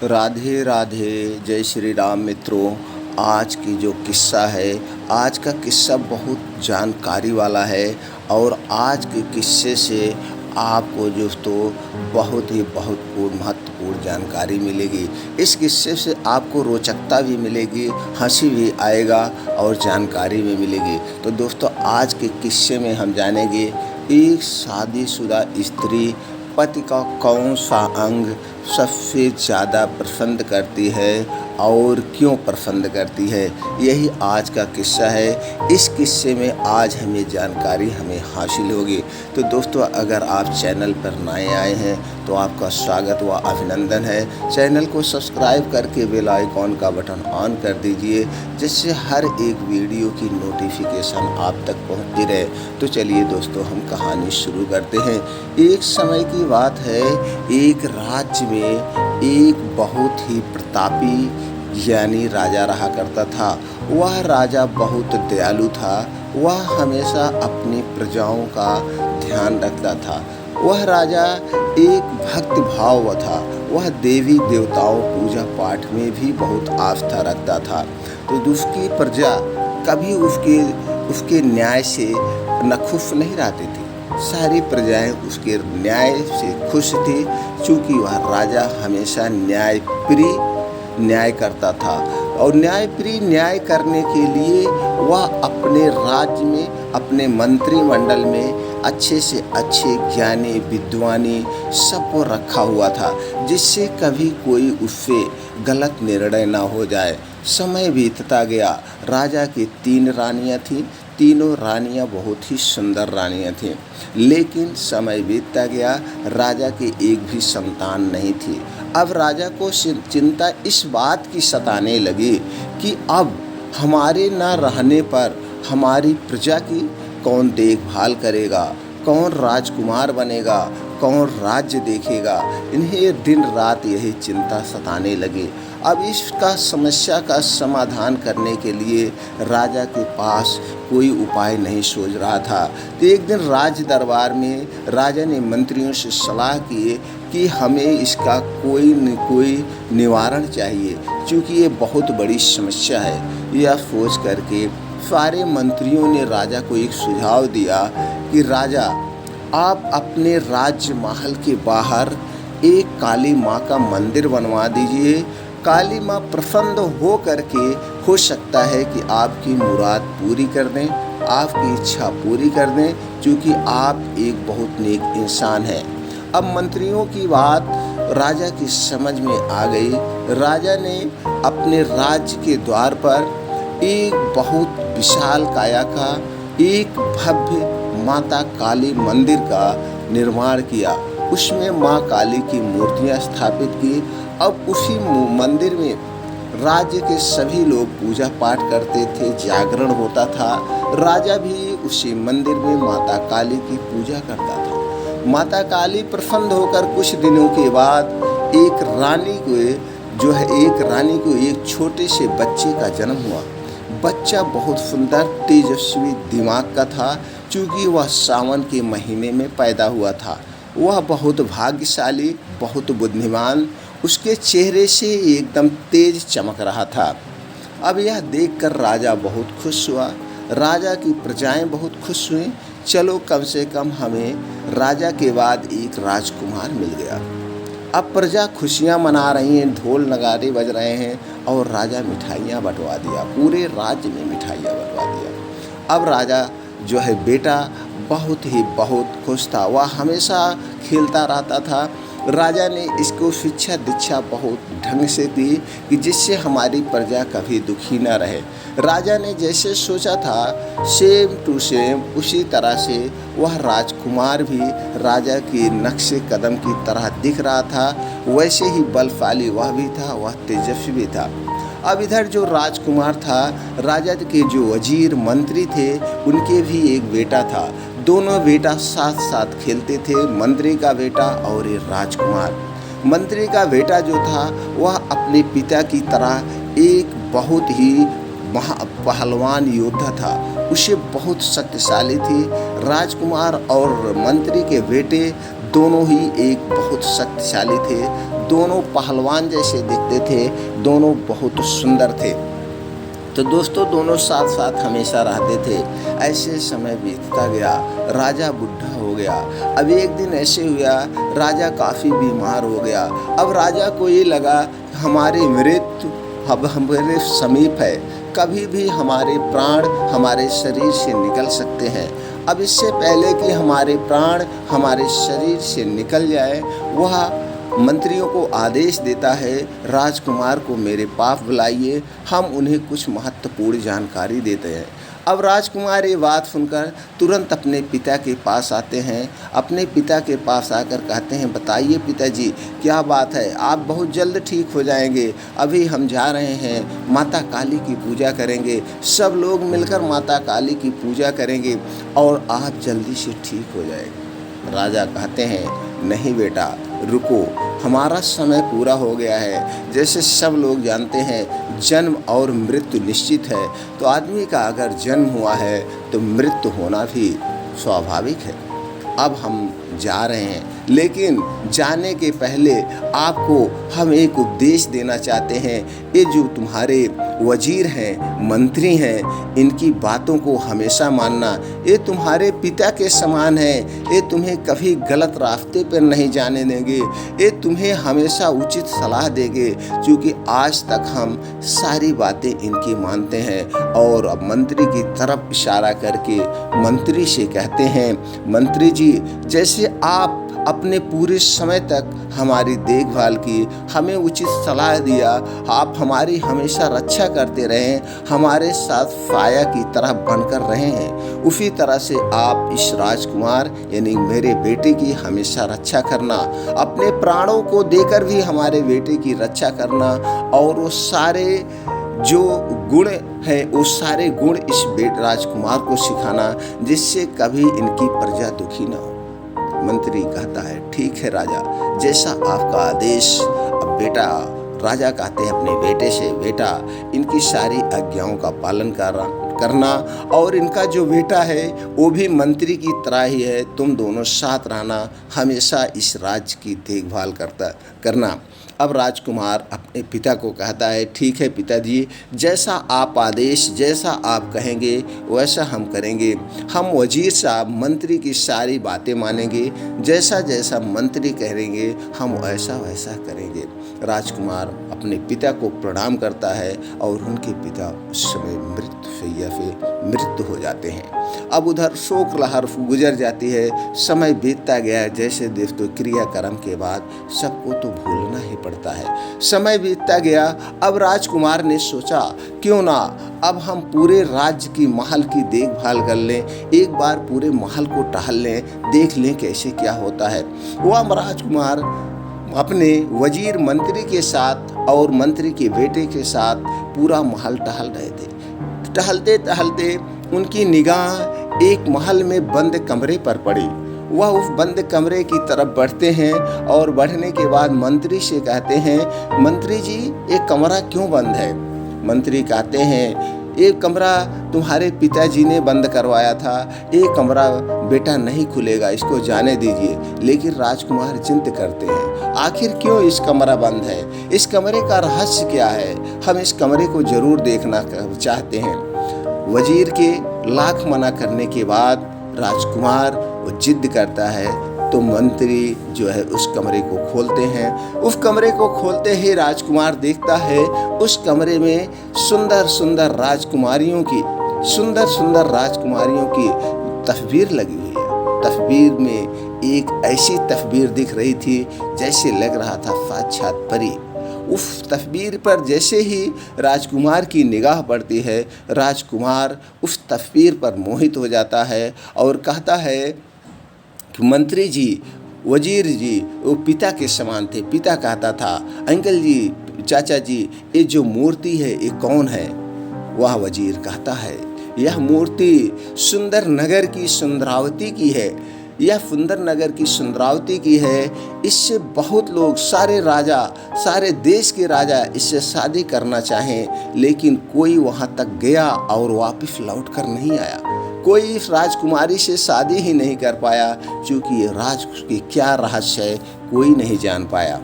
राधे राधे। जय श्री राम मित्रों। आज की जो किस्सा है, आज का किस्सा बहुत जानकारी वाला है और आज के किस्से से आपको दोस्तों बहुत महत्वपूर्ण जानकारी मिलेगी। इस किस्से से आपको रोचकता भी मिलेगी, हंसी भी आएगा और जानकारी भी मिलेगी। तो दोस्तों आज के किस्से में हम जानेंगे एक शादीशुदा स्त्री पति का कौन सा अंग सबसे ज़्यादा पसंद करती है और क्यों पसंद करती है, यही आज का किस्सा है। इस किस्से में आज हमें जानकारी हासिल होगी। तो दोस्तों अगर आप चैनल पर नए आए हैं तो आपका स्वागत व अभिनंदन है। चैनल को सब्सक्राइब करके बेल आइकॉन का बटन ऑन कर दीजिए, जिससे हर एक वीडियो की नोटिफिकेशन आप तक पहुंचती रहे। तो चलिए दोस्तों हम कहानी शुरू करते हैं। एक समय की बात है, एक राज्य में एक बहुत ही प्रतापी यानी राजा रहा करता था। वह राजा बहुत दयालु था। वह हमेशा अपनी प्रजाओं का ध्यान रखता था। वह राजा एक भक्त भाव था। वह देवी देवताओं पूजा पाठ में भी बहुत आस्था रखता था। तो उसकी प्रजा कभी उसके न्याय से नाखुश नहीं रहती थी। सारी प्रजाएं उसके न्याय से खुश थी, क्योंकि वह राजा हमेशा न्याय करता था। और न्याय करने के लिए वह अपने राज्य में, अपने मंत्रिमंडल में अच्छे से अच्छे ज्ञानी विद्वानी सबको रखा हुआ था, जिससे कभी कोई उससे गलत निर्णय ना हो जाए। समय बीतता गया। राजा की 3 रानियां थीं। तीनों रानियां बहुत ही सुंदर रानियां थीं, लेकिन समय बीतता गया। राजा की एक भी संतान नहीं थी। अब राजा को चिंता इस बात की सताने लगी कि अब हमारे न रहने पर हमारी प्रजा की कौन देखभाल करेगा, कौन राजकुमार बनेगा, कौन राज्य देखेगा। इन्हें दिन रात यही चिंता सताने लगी। अब इसका समस्या का समाधान करने के लिए राजा के पास कोई उपाय नहीं सोच रहा था। तो एक दिन राज दरबार में राजा ने मंत्रियों से सलाह की कि हमें इसका कोई न कोई निवारण चाहिए, क्योंकि ये बहुत बड़ी समस्या है। यह सोच करके सारे मंत्रियों ने राजा को एक सुझाव दिया कि राजा, आप अपने राज्य महल के बाहर एक काली माँ का मंदिर बनवा दीजिए। काली माँ प्रसन्न हो करके हो सकता है कि आपकी मुराद पूरी कर दें, आपकी इच्छा पूरी कर दें, क्योंकि आप एक बहुत नेक इंसान हैं। अब मंत्रियों की बात राजा की समझ में आ गई। राजा ने अपने राज्य के द्वार पर एक बहुत विशाल काया का एक भव्य माता काली मंदिर का निर्माण किया। उसमें माँ काली की मूर्तियाँ स्थापित की। अब उसी मंदिर में राज्य के सभी लोग पूजा पाठ करते थे, जागरण होता था। राजा भी उसी मंदिर में माता काली की पूजा करता था। माता काली प्रसन्न होकर कुछ दिनों के बाद एक रानी को एक छोटे से बच्चे का जन्म हुआ। बच्चा बहुत सुंदर तेजस्वी दिमाग का था, क्योंकि वह सावन के महीने में पैदा हुआ था। वह बहुत भाग्यशाली, बहुत बुद्धिमान, उसके चेहरे से एकदम तेज चमक रहा था। अब यह देखकर राजा बहुत खुश हुआ। राजा की प्रजाएं बहुत खुश हुई। चलो कम से कम हमें राजा के बाद एक राजकुमार मिल गया। अब प्रजा खुशियां मना रही हैं, ढोल नगाड़े बज रहे हैं और राजा मिठाइयां बंटवा दिया। पूरे राज्य में मिठाइयां बंटवा दिया। अब राजा जो है बेटा बहुत खुश था। वह हमेशा खेलता रहता था। राजा ने इसको शिक्षा दीक्षा बहुत ढंग से दी कि जिससे हमारी प्रजा कभी दुखी न रहे। राजा ने जैसे सोचा था सेम टू सेम उसी तरह से वह राजकुमार भी राजा के नक्शे कदम की तरह दिख रहा था। वैसे ही बलशाली वह भी था, वह तेजस्वी भी था। अब इधर जो राजकुमार था, राजा के जो वजीर मंत्री थे, उनके भी एक बेटा था। दोनों बेटा साथ साथ खेलते थे, मंत्री का बेटा और ये राजकुमार। मंत्री का बेटा जो था वह अपने पिता की तरह एक बहुत ही पहलवान योद्धा था। उसे बहुत शक्तिशाली थी। राजकुमार और मंत्री के बेटे दोनों ही एक बहुत शक्तिशाली थे। दोनों पहलवान जैसे दिखते थे, दोनों बहुत सुंदर थे। तो दोस्तों दोनों साथ साथ हमेशा रहते थे। ऐसे समय बीतता गया, राजा बुढ़ा हो गया। अब एक दिन ऐसे हुआ, राजा काफ़ी बीमार हो गया। अब राजा को ये लगा हमारी मृत्यु अब हमारे समीप है, कभी भी हमारे प्राण हमारे शरीर से निकल सकते हैं। अब इससे पहले कि हमारे प्राण हमारे शरीर से निकल जाए, वह मंत्रियों को आदेश देता है, राजकुमार को मेरे पास बुलाइए, हम उन्हें कुछ महत्वपूर्ण जानकारी देते हैं। अब राजकुमार ये बात सुनकर तुरंत अपने पिता के पास आते हैं। अपने पिता के पास आकर कहते हैं, बताइए पिताजी क्या बात है, आप बहुत जल्द ठीक हो जाएंगे। अभी हम जा रहे हैं, माता काली की पूजा करेंगे, सब लोग मिलकर माता काली की पूजा करेंगे और आप जल्दी से ठीक हो जाएंगे। राजा कहते हैं, नहीं बेटा रुको, हमारा समय पूरा हो गया है। जैसे सब लोग जानते हैं जन्म और मृत्यु निश्चित है, तो आदमी का अगर जन्म हुआ है तो मृत्यु होना भी स्वाभाविक है। अब हम जा रहे हैं, लेकिन जाने के पहले आपको हम एक उपदेश देना चाहते हैं। ये जो तुम्हारे वजीर हैं, मंत्री हैं, इनकी बातों को हमेशा मानना। ये तुम्हारे पिता के समान हैं, ये तुम्हें कभी गलत रास्ते पर नहीं जाने देंगे, ये तुम्हें हमेशा उचित सलाह देंगे, क्योंकि आज तक हम सारी बातें इनकी मानते हैं। और अब मंत्री की तरफ इशारा करके मंत्री से कहते हैं, मंत्री जी जैसे आप अपने पूरे समय तक हमारी देखभाल की, हमें उचित सलाह दिया, आप हमारी हमेशा रक्षा करते रहें, हमारे साथ साया की तरह बनकर रहे हैं, उसी तरह से आप इस राजकुमार यानी मेरे बेटे की हमेशा रक्षा करना, अपने प्राणों को देकर भी हमारे बेटे की रक्षा करना, और वो सारे जो गुण हैं वो सारे गुण इस राजकुमार को सिखाना, जिससे कभी इनकी प्रजा दुखी न हो। मंत्री कहता है, ठीक है राजा, जैसा आपका आदेश। अब बेटा, राजा कहते हैं अपने बेटे से, बेटा इनकी सारी आज्ञाओं का पालन करना, और इनका जो बेटा है वो भी मंत्री की तरह ही है, तुम दोनों साथ रहना, हमेशा इस राज्य की देखभाल करना। अब राजकुमार अपने पिता को कहता है, ठीक है पिताजी, जैसा आप आदेश, जैसा आप कहेंगे वैसा हम करेंगे। हम वजीर साहब मंत्री की सारी बातें मानेंगे, जैसा जैसा मंत्री कहेंगे हम वैसा वैसा करेंगे। राजकुमार अपने पिता को प्रणाम करता है और उनके पिता उस समय मृत्युशैया पे मृत्यु हो जाते हैं। अब उधर शोक लहर गुजर जाती है, समय बीतता गया। जैसे दोस्तों क्रियाक्रम के बाद सबको तो भूलना ही पड़ता है। समय बीतता गया। अब राजकुमार ने सोचा, क्यों ना अब हम पूरे राज्य की महल की देखभाल कर लें, एक बार पूरे महल को टहल लें, देख लें कैसे क्या होता है। वह राजकुमार अपने वजीर मंत्री के साथ और मंत्री के बेटे के साथ पूरा महल टहल रहे थे। टहलते टहलते उनकी निगाह एक महल में बंद कमरे पर पड़ी। वह उस बंद कमरे की तरफ बढ़ते हैं और बढ़ने के बाद मंत्री से कहते हैं, मंत्री जी ये कमरा क्यों बंद है? मंत्री कहते हैं, ये कमरा तुम्हारे पिताजी ने बंद करवाया था, ये कमरा बेटा नहीं खुलेगा, इसको जाने दीजिए। लेकिन राजकुमार चिंता करते हैं, आखिर क्यों इस कमरा बंद है, इस कमरे का रहस्य क्या है, हम इस कमरे को जरूर देखना चाहते हैं। वजीर के लाख मना करने के बाद राजकुमार वो जिद करता है, तो मंत्री जो है उस कमरे को खोलते हैं। उस कमरे को खोलते ही राजकुमार देखता है उस कमरे में सुंदर सुंदर राजकुमारियों की तस्वीर लगी हुई है। तस्वीर में एक ऐसी तस्वीर दिख रही थी जैसे लग रहा था साक्षात परी। उस तस्वीर पर जैसे ही राजकुमार की निगाह पड़ती है, राजकुमार उस तस्वीर पर मोहित हो जाता है और कहता है कि मंत्री जी, वजीर जी वो पिता के समान थे। पिता कहता था, अंकल जी, चाचा जी, ये जो मूर्ति है ये कौन है? वह वजीर कहता है, यह मूर्ति सुंदर नगर की सुंदरावती की है, यह सुंदर नगर की सुंदरावती की है। इससे बहुत लोग, सारे राजा, सारे देश के राजा इससे शादी करना चाहें, लेकिन कोई वहाँ तक गया और वापस लौट कर नहीं आया। कोई इस राजकुमारी से शादी ही नहीं कर पाया, क्योंकि ये राज की क्या रहस्य है कोई नहीं जान पाया।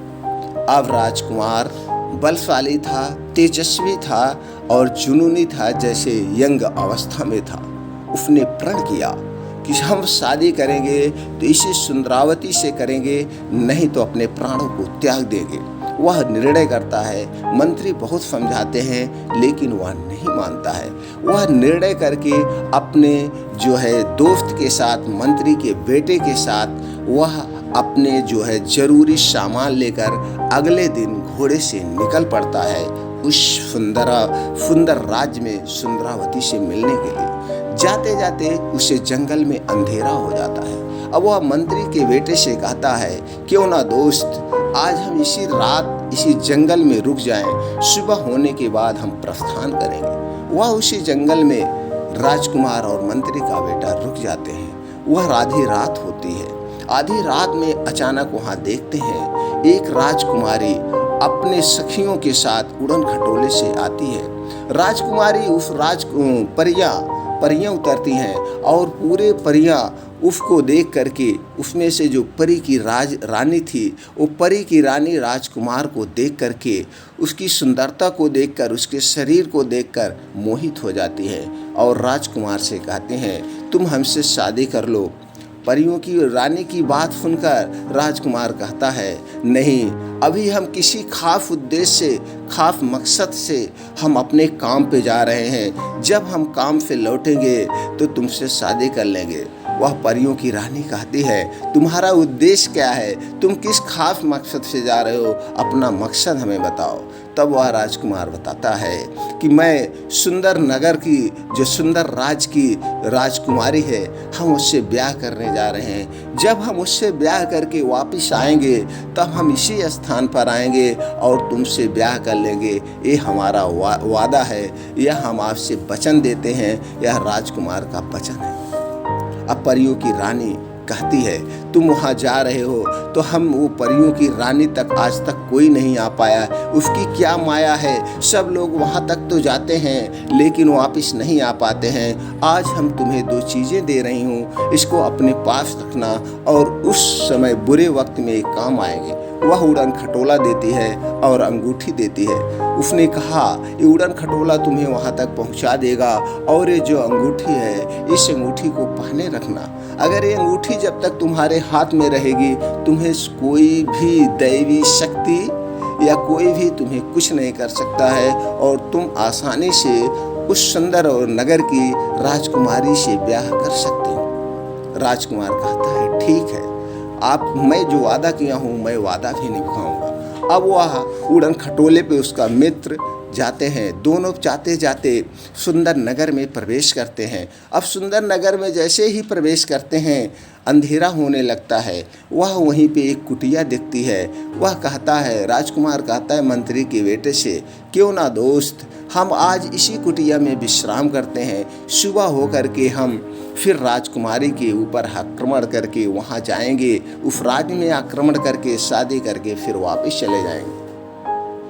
अब राजकुमार बलशाली था, तेजस्वी था और जुनूनी था, जैसे यंग अवस्था में था। उसने प्रण किया कि हम शादी करेंगे तो इसी सुंदरावती से करेंगे, नहीं तो अपने प्राणों को त्याग देंगे। वह निर्णय करता है। मंत्री बहुत समझाते हैं लेकिन वह नहीं मानता है। वह निर्णय करके अपने जो है दोस्त के साथ, मंत्री के बेटे के साथ, वह अपने जो है जरूरी सामान लेकर अगले दिन घोड़े से निकल पड़ता है उस सुंदर राज्य में सुंदरावती से मिलने के लिए। जाते जाते उसे जंगल में अंधेरा हो जाता है। अब वह मंत्री के बेटे से कहता है, क्यों ना दोस्त, आज हम इसी रात इसी जंगल में रुक जाएं, सुबह होने के बाद हम प्रस्थान करेंगे। वह उसी जंगल में राजकुमार और मंत्री का बेटा रुक जाते हैं। वह आधी रात होती है। आधी रात में अचानक वहां देखते हैं एक राजकुमारी अपने सखियों के साथ उड़न खटोले से आती है। राजकुमारी उस परियां उतरती हैं और पूरे परियां उसको देख करके, उसमें से जो परी की रानी थी, वो परी की रानी राजकुमार को देख करके, उसकी सुंदरता को देखकर, उसके शरीर को देखकर मोहित हो जाती है और राजकुमार से कहते हैं, तुम हमसे शादी कर लो। परियों की रानी की बात सुनकर राजकुमार कहता है, नहीं, अभी हम किसी खास उद्देश्य से, खास मकसद से हम अपने काम पे जा रहे हैं। जब हम काम से लौटेंगे तो तुमसे शादी कर लेंगे। वह परियों की रानी कहती है, तुम्हारा उद्देश्य क्या है? तुम किस खास मकसद से जा रहे हो? अपना मकसद हमें बताओ। तब वह राजकुमार बताता है कि मैं सुंदर नगर की, जो सुंदर राज्य की राजकुमारी है, हम उससे ब्याह करने जा रहे हैं। जब हम उससे ब्याह करके वापस आएंगे तब हम इसी स्थान पर आएंगे और तुमसे ब्याह कर लेंगे। ये हमारा वादा है, यह हम आपसे वचन देते हैं। यह राजकुमार का वचन है। अब परियों की रानी कहती है, तुम वहाँ जा रहे हो तो हम वो परियों की रानी तक आज तक कोई नहीं आ पाया। उसकी क्या माया है, सब लोग वहाँ तक तो जाते हैं लेकिन वापस नहीं आ पाते हैं। आज हम तुम्हें 2 चीज़ें दे रही हूँ, इसको अपने पास रखना और उस समय बुरे वक्त में एक काम आएंगे। वह उड़न खटोला देती है और अंगूठी देती है। उसने कहा, ये उड़न खटोला तुम्हें वहाँ तक पहुँचा देगा और ये जो अंगूठी है, इस अंगूठी को पहने रखना। अगर ये अंगूठी जब तक तुम्हारे हाथ में रहेगी, तुम्हें कोई भी दैवी शक्ति या कोई भी तुम्हें कुछ नहीं कर सकता है और तुम आसानी से उस सुंदर और नगर की राजकुमारी से ब्याह कर सकते हो। राजकुमार कहता है, ठीक है, मैं जो वादा किया हूँ मैं वादा भी निभाऊंगा। अब वह उड़न खटोले पे उसका मित्र जाते हैं। दोनों जाते जाते सुंदर नगर में प्रवेश करते हैं। अब सुंदर नगर में जैसे ही प्रवेश करते हैं, अंधेरा होने लगता है। वह वहीं पे एक कुटिया दिखती है। वह कहता है, राजकुमार कहता है मंत्री के बेटे से, क्यों ना दोस्त, हम आज इसी कुटिया में विश्राम करते हैं। सुबह हो करके हम फिर राजकुमारी के ऊपर आक्रमण करके वहाँ जाएंगे, उस राज्य में आक्रमण करके शादी करके फिर वापस चले जाएंगे।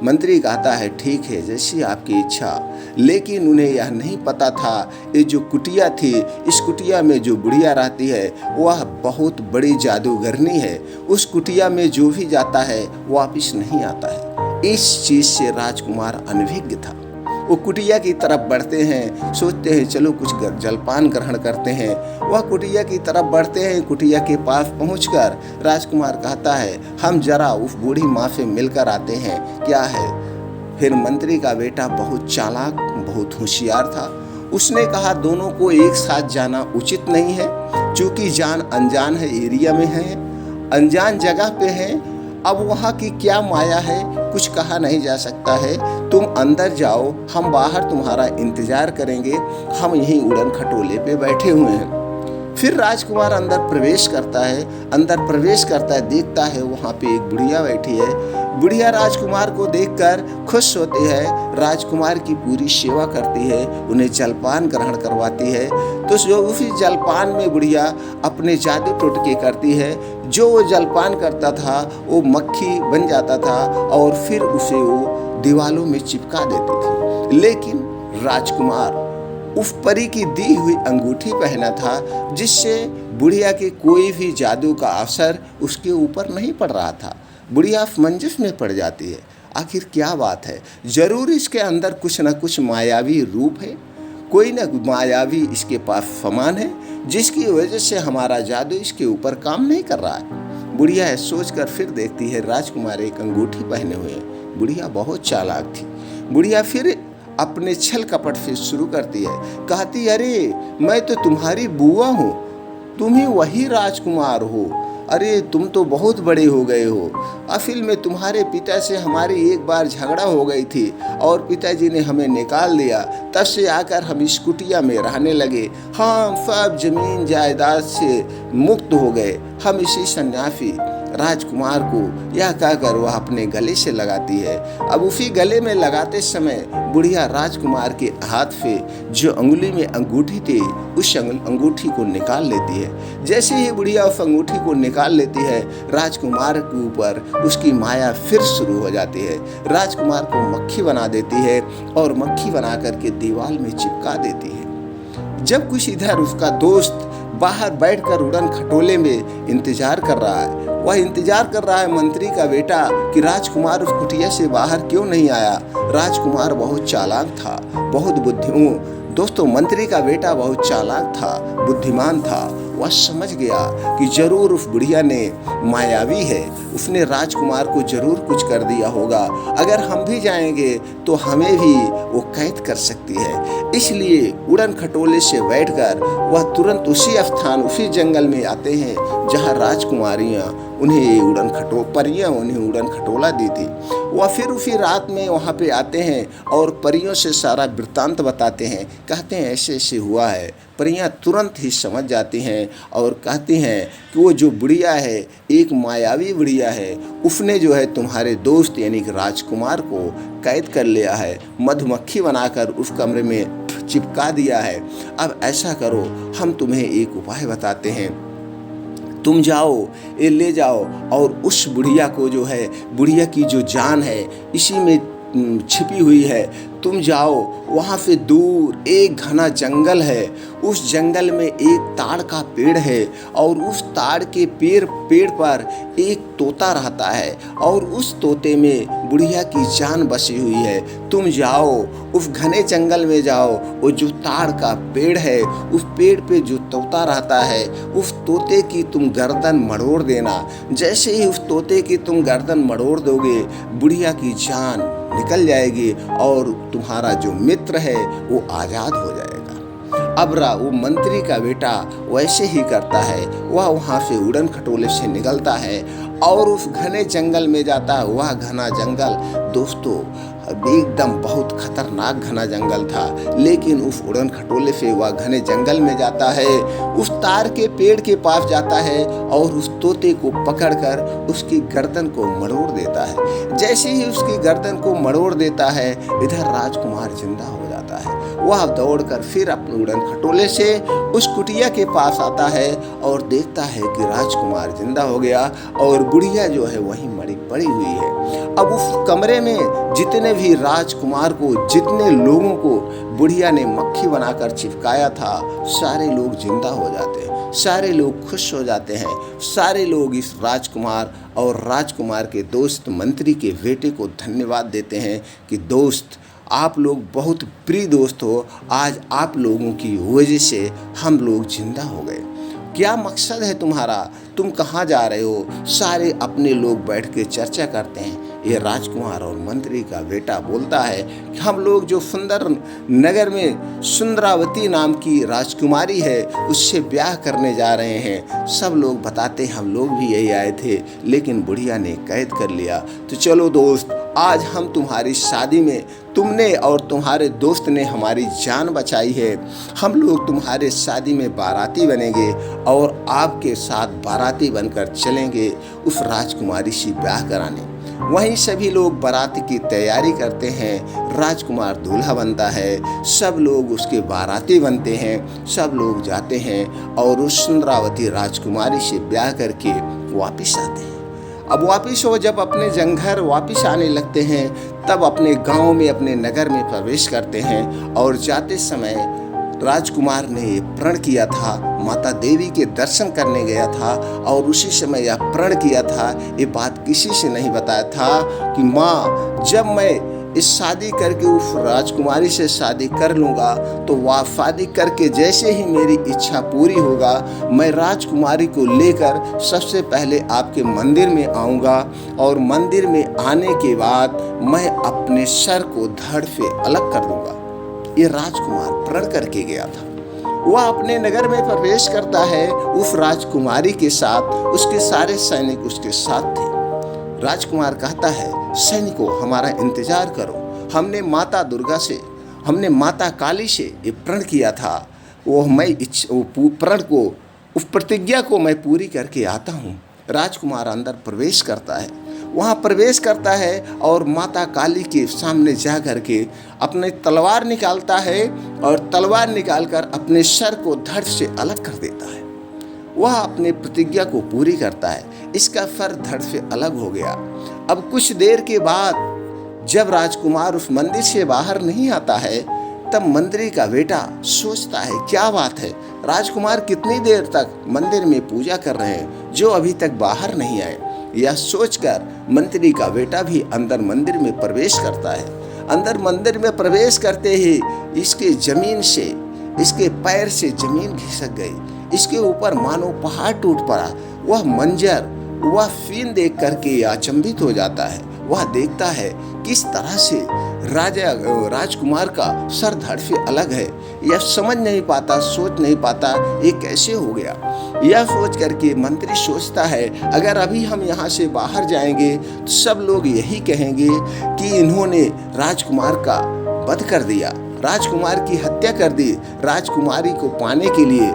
मंत्री कहता है, ठीक है, जैसी आपकी इच्छा। लेकिन उन्हें यह नहीं पता था, ये जो कुटिया थी, इस कुटिया में जो बुढ़िया रहती है वह बहुत बड़ी जादूगरनी है। उस कुटिया में जो भी जाता है वापस नहीं आता है। इस चीज़ से राजकुमार अनभिज्ञ था। वो कुटिया की तरफ बढ़ते हैं, सोचते हैं चलो कुछ जलपान ग्रहण करते हैं। वह कुटिया की तरफ बढ़ते हैं। कुटिया के पास पहुंचकर राजकुमार कहता है, हम जरा उस बूढ़ी माँ से मिलकर आते हैं, क्या है। फिर मंत्री का बेटा बहुत चालाक, बहुत होशियार था। उसने कहा, दोनों को एक साथ जाना उचित नहीं है, क्योंकि जान अनजान है, एरिया में है, अनजान जगह पे है। अब वहाँ की क्या माया है कुछ कहा नहीं जा सकता है। तुम अंदर जाओ, हम बाहर तुम्हारा इंतजार करेंगे, हम यहीं उड़न खटोले पे बैठे हुए हैं। फिर राजकुमार अंदर प्रवेश करता है। अंदर प्रवेश करता है, देखता है वहाँ पे एक बुढ़िया बैठी है। बुढ़िया राजकुमार को देखकर खुश होती है, राजकुमार की पूरी सेवा करती है, उन्हें जलपान ग्रहण करवाती है। तो जो उसी जलपान में बुढ़िया अपने जादू टोटके करती है। जो वो जलपान करता था वो मक्खी बन जाता था और फिर उसे वो दीवालों में चिपका देती थी। लेकिन राजकुमार उस परी की दी हुई अंगूठी पहना था, जिससे बुढ़िया के कोई भी जादू का असर उसके ऊपर नहीं पड़ रहा था। बुढ़िया मंजिल में पड़ जाती है। आखिर क्या बात है? ज़रूर इसके अंदर कुछ न कुछ मायावी रूप है, कोई न मायावी इसके पास सामान है जिसकी वजह से हमारा जादू इसके ऊपर काम नहीं कर रहा है। बुढ़िया है सोचकर फिर देखती है राजकुमार एक अंगूठी पहने हुए हैं। बुढ़िया बहुत चालाक थी। बुढ़िया फिर अपने छल कपट फिर शुरू करती है, कहती अरे मैं तो तुम्हारी बुआ हूँ, तुम ही वही राजकुमार हो। अरे तुम तो बहुत बड़े हो गए हो। असल में तुम्हारे पिता से हमारी एक बार झगड़ा हो गई थी और पिताजी ने हमें निकाल दिया। तब से आकर हम इस कुटिया में रहने लगे। हम सब जमीन जायदाद से मुक्त हो गए। हम इसी सन्यासी राजकुमार को यह कहकर वह अपने गले से लगाती है। अब उसी गले में लगाते समय बुढ़िया राजकुमार के हाथ से जो अंगुली में अंगूठी थी उस अंगूठी को निकाल लेती है। जैसे ही बुढ़िया उस अंगूठी को निकाल लेती है, राजकुमार के ऊपर उसकी माया फिर शुरू हो जाती है। राजकुमार को मक्खी बना देती है और मक्खी बना करके दीवार में चिपका देती है। जब कुछ इधर उसका दोस्त बाहर बैठकर उड़न खटोले में इंतजार कर रहा है, वह इंतजार कर रहा है मंत्री का बेटा कि राजकुमार उस कुटिया से बाहर क्यों नहीं आया। राजकुमार बहुत चालाक था, बहुत दोस्तों मंत्री का बेटा बहुत चालाक था, बुद्धिमान था। वह समझ गया कि जरूर उस बुढ़िया ने मायावी है, उसने राजकुमार को जरूर कुछ कर दिया होगा। अगर हम भी जाएंगे तो हमें भी वो कैद कर सकती है। इसलिए उड़न खटोले से बैठकर वह तुरंत उसी स्थान उसी जंगल में आते हैं जहाँ राजकुमारियाँ परियाँ उन्हें उड़न खटोला दी थी। वह फिर उसी रात में वहाँ पे आते हैं और परियों से सारा वृत्तांत बताते हैं, कहते हैं ऐसे ऐसे हुआ है। परियां तुरंत ही समझ जाती हैं और कहती हैं कि वो जो बुढ़िया है एक मायावी बुढ़िया है, उसने जो है तुम्हारे दोस्त यानी कि राजकुमार को कैद कर लिया है, मधुमक्खी बनाकर उस कमरे में चिपका दिया है। अब ऐसा करो, हम तुम्हें एक उपाय बताते हैं, तुम जाओ ये ले जाओ और उस बुढ़िया को जो है, बुढ़िया की जो जान है इसी में छिपी हुई है। तुम जाओ वहाँ से दूर एक घना जंगल है, उस जंगल में एक ताड़ का पेड़ है और उस ताड़ के पेड़ पर एक तोता रहता है और उस तोते में बुढ़िया की जान बसी हुई है। तुम जाओ उस घने जंगल में जाओ, वो जो ताड़ का पेड़ है उस पेड़ पे जो तोता रहता है उस तोते की तुम गर्दन मड़ोड़ देना। जैसे ही उस तोते की तुम गर्दन मड़ोड़ दोगे बुढ़िया की जान निकल जाएगी और तुम्हारा जो मित्र है वो आज़ाद हो जाएगा। अब वो मंत्री का बेटा वैसे ही करता है, वह वहाँ से उड़न खटोले से निकलता है और उस घने जंगल में जाता है। वह घना जंगल दोस्तों एकदम बहुत खतरनाक घना जंगल था, लेकिन उस उड़न खटोले से वह घने जंगल में जाता है, उस तार के पेड़ के पास जाता है और उस तोते को पकड़कर उसकी गर्दन को मड़ोड़ देता है। जैसे ही उसकी गर्दन को मड़ोड़ देता है इधर राजकुमार जिंदा हो जाता है। वह दौड़कर फिर अपने उड़न खटोले से उस कुटिया के पास आता है और देखता है कि राजकुमार जिंदा हो गया और बुढ़िया जो है वहीं मरी पड़ी हुई है। अब उस कमरे में जितने भी राजकुमार को, जितने लोगों को बुढ़िया ने मक्खी बनाकर चिपकाया था, सारे लोग जिंदा हो जाते हैं, सारे लोग खुश हो जाते हैं, सारे लोग इस राजकुमार और राजकुमार के दोस्त मंत्री के बेटे को धन्यवाद देते हैं कि दोस्त आप लोग बहुत प्रिय दोस्त हो, आज आप लोगों की वजह से हम लोग जिंदा हो गए। क्या मकसद है तुम्हारा, तुम कहाँ जा रहे हो? सारे अपने लोग बैठ के चर्चा करते हैं। ये राजकुमार और मंत्री का बेटा बोलता है कि हम लोग जो सुंदर नगर में सुंदरावती नाम की राजकुमारी है उससे ब्याह करने जा रहे हैं। सब लोग बताते हम लोग भी यही आए थे, लेकिन बुढ़िया ने कैद कर लिया। तो चलो दोस्त, आज हम तुम्हारी शादी में, तुमने और तुम्हारे दोस्त ने हमारी जान बचाई है, हम लोग तुम्हारे शादी में बाराती बनेंगे और आपके साथ बाराती बनकर चलेंगे उस राजकुमारी से ब्याह कराने। वहीं सभी लोग बारात की तैयारी करते हैं, राजकुमार दूल्हा बनता है, सब लोग उसके बाराती बनते हैं, सब लोग जाते हैं और उस सुंदरावती राजकुमारी से ब्याह करके वापस आते हैं। अब वापस वो जब अपने जंघर वापस आने लगते हैं तब अपने गांव में, अपने नगर में प्रवेश करते हैं और जाते समय राजकुमार ने प्रण किया था, माता देवी के दर्शन करने गया था और उसी समय यह प्रण किया था। ये बात किसी से नहीं बताया था कि माँ, जब मैं इस शादी करके उस राजकुमारी से शादी कर लूँगा तो वह शादी करके जैसे ही मेरी इच्छा पूरी होगा, मैं राजकुमारी को लेकर सबसे पहले आपके मंदिर में आऊँगा और मंदिर में आने के बाद मैं अपने सर को धड़ से अलग कर दूँगा। ये राजकुमार प्रण करके गया था। वह अपने नगर में प्रवेश करता है उस राजकुमारी के साथ, उसके सारे सैनिक उसके साथ थे। राजकुमार कहता है, सैनिकों, हमारा इंतजार करो, हमने माता दुर्गा से, हमने माता काली से ये प्रण किया था, वो प्रण को, उस प्रतिज्ञा को मैं पूरी करके आता हूँ। राजकुमार अंदर प्रवेश करता है, वहाँ प्रवेश करता है और माता काली के सामने जा कर के अपने तलवार निकालता है और तलवार निकालकर अपने सर को धड़ से अलग कर देता है। वह अपने प्रतिज्ञा को पूरी करता है, इसका सर धड़ से अलग हो गया। अब कुछ देर के बाद जब राजकुमार उस मंदिर से बाहर नहीं आता है, तब मंत्री का बेटा सोचता है, क्या बात है, राजकुमार कितनी देर तक मंदिर में पूजा कर रहे हैं जो अभी तक बाहर नहीं आए। यह सोचकर मंत्री का बेटा भी अंदर मंदिर में प्रवेश करता है। अंदर मंदिर में प्रवेश करते ही इसके जमीन से, इसके पैर से जमीन खिसक गई, इसके ऊपर मानो पहाड़ टूट पड़ा। वह मंजर, वह सीन देख करके अचंभित हो जाता है। वह देखता है किस तरह से राजकुमार का सर धड़ से अलग है। यह समझ नहीं पाता, सोच नहीं पाता ये कैसे हो गया। यह सोच करके मंत्री सोचता है, अगर अभी हम यहाँ से बाहर जाएंगे तो सब लोग यही कहेंगे कि इन्होंने राजकुमार का वध कर दिया, राजकुमार की हत्या कर दी। राजकुमारी को पाने के लिए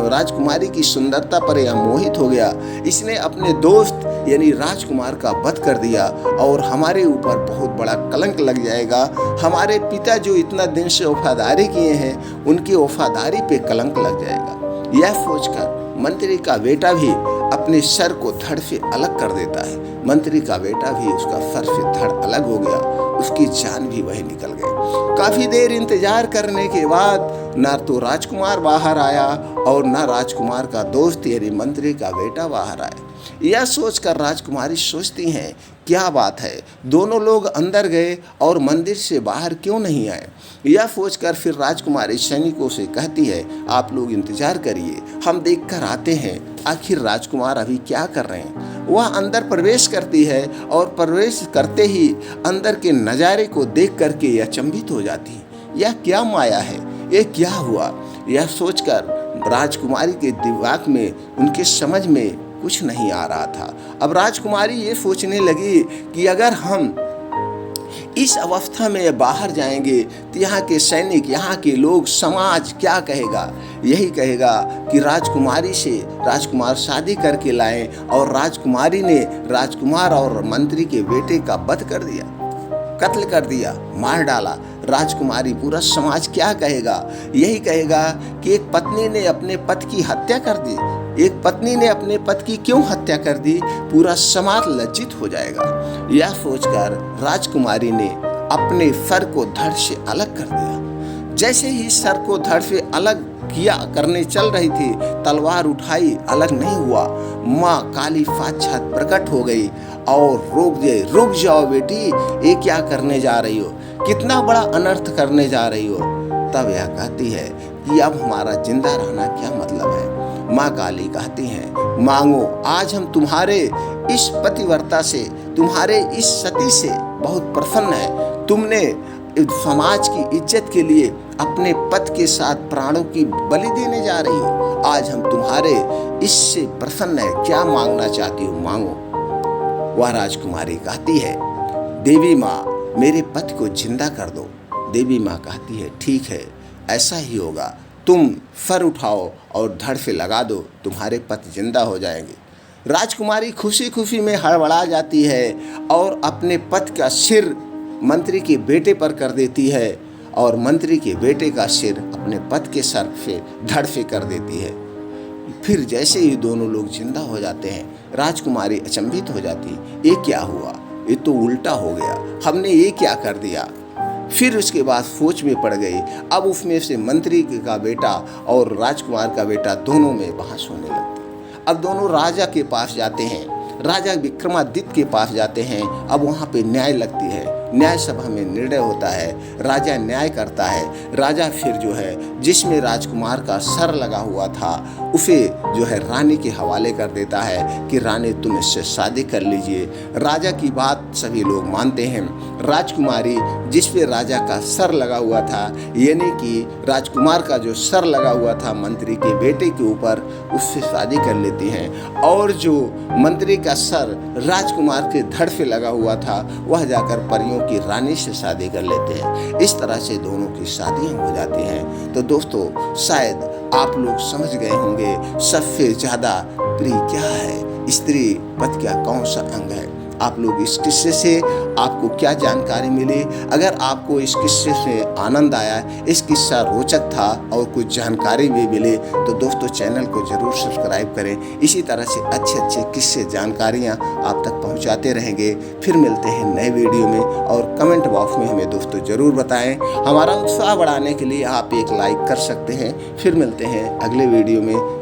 राजकुमारी की सुंदरता पर यह मोहित हो गया, इसने अपने दोस्त यानी राजकुमार का वध कर दिया और हमारे ऊपर बहुत बड़ा कलंक लग जाएगा। हमारे पिता जो इतना दिन से वफादारी किए हैं, उनकी वफादारी पे कलंक लग जाएगा। यह सोचकर मंत्री का बेटा भी अपने सर को धड़ से अलग कर देता है। मंत्री का बेटा भी उसका सर से धड़ अलग हो गया, उसकी जान भी वही निकल गई। काफी देर इंतजार करने के बाद ना तो राजकुमार बाहर आया और ना राजकुमार का दोस्त यानी मंत्री का बेटा बाहर आया। यह सोचकर राजकुमारी सोचती हैं, क्या बात है, दोनों लोग अंदर गए और मंदिर से बाहर क्यों नहीं आए। यह सोचकर फिर राजकुमारी सैनिकों से कहती है, आप लोग इंतजार करिए, हम देख कर आते हैं आखिर राजकुमार अभी क्या कर रहे हैं। वह अंदर प्रवेश करती है और प्रवेश करते ही अंदर के नज़ारे को देख करके अचंभित हो जाती है। यह क्या माया है, ये क्या हुआ। यह सोचकर राजकुमारी के दिमाग में, उनके समझ में कुछ नहीं आ रहा था। अब राजकुमारी ये सोचने लगी कि अगर हम इस अवस्था में बाहर जाएंगे तो यहाँ के सैनिक, यहाँ के लोग, समाज क्या कहेगा। यही कहेगा कि राजकुमारी से राजकुमार शादी करके लाए और राजकुमारी ने राजकुमार और मंत्री के बेटे का वध कर दिया, कत्ल कर दिया, मार डाला। राजकुमारी, पूरा समाज क्या कहेगा। यही कहेगा कि एक पत्नी ने अपने पति की हत्या कर दी, एक पत्नी ने अपने पति की क्यों हत्या कर दी, पूरा समाज लज्जित हो जाएगा। यह सोचकर राजकुमारी ने अपने सर को धड़ से अलग कर दिया। जैसे ही सर को धड़ से अलग किया करने चल रही थी, तलवार उठाई, अलग नहीं हुआ। माँ काली साक्षात प्रकट हो गई और रुक जाओ बेटी, ये क्या करने जा रही हो, कितना बड़ा अनर्थ करने जा रही हो। तब यह कहती है कि अब हमारा जिंदा रहना क्या मतलब है। माँ काली कहती हैं, मांगो, आज हम तुम्हारे इस पतिव्रता से, तुम्हारे इस सती से बहुत प्रसन्न है। तुमने समाज की इज्जत के लिए अपने पति के साथ प्राणों की बलि देने जा रही हो। आज हम तुम्हारे इससे प्रसन्न है, क्या मांगना चाहती हो, मांगो। वह राजकुमारी कहती है, देवी माँ, मेरे पति को जिंदा कर दो। देवी माँ कहती है, ठीक है, ऐसा ही होगा, तुम सर उठाओ और धड़ से लगा दो, तुम्हारे पति जिंदा हो जाएंगे। राजकुमारी खुशी खुशी में हड़बड़ा जाती है और अपने पति का सिर मंत्री के बेटे पर कर देती है और मंत्री के बेटे का सिर अपने पति के सर से धड़ से कर देती है। फिर जैसे ही दोनों लोग जिंदा हो जाते हैं, राजकुमारी अचंभित हो जाती, ये क्या हुआ, ये तो उल्टा हो गया, हमने ये क्या कर दिया। फिर उसके बाद फौज में पड़ गई। अब उसमें से मंत्री का बेटा और राजकुमार का बेटा दोनों में बहस होने लगती। अब दोनों राजा के पास जाते हैं, राजा विक्रमादित्य के पास जाते हैं। अब वहाँ पे न्याय लगती है, न्याय सभा में निर्णय होता है, राजा न्याय करता है। राजा फिर जो है जिसमें राजकुमार का सर लगा हुआ था उसे जो है रानी के हवाले कर देता है कि रानी तुम इससे शादी कर लीजिए। राजा की बात सभी लोग मानते हैं। राजकुमारी जिस पे राजा का सर लगा हुआ था, यानी कि राजकुमार का जो सर लगा हुआ था मंत्री के बेटे के ऊपर, उससे शादी कर लेती हैं। और जो मंत्री का सर राजकुमार के धड़ पे लगा हुआ था वह जाकर परियों की रानी से शादी कर लेते हैं। इस तरह से दोनों की शादियां हो जाती हैं। तो दोस्तों, शायद आप लोग समझ गए होंगे सबसे ज़्यादा प्रिय क्या है, स्त्री पति का कौन सा अंग है। आप लोग इस किस्से से आपको क्या जानकारी मिली? अगर आपको इस किस्से से आनंद आया, इस किस्सा रोचक था और कुछ जानकारी भी मिले, तो दोस्तों चैनल को ज़रूर सब्सक्राइब करें। इसी तरह से अच्छे अच्छे किस्से जानकारियाँ आप तक पहुँचाते रहेंगे। फिर मिलते हैं नए वीडियो में, और कमेंट बॉक्स में हमें दोस्तों ज़रूर बताएँ। हमारा उत्साह बढ़ाने के लिए आप एक लाइक कर सकते हैं। फिर मिलते हैं अगले वीडियो में।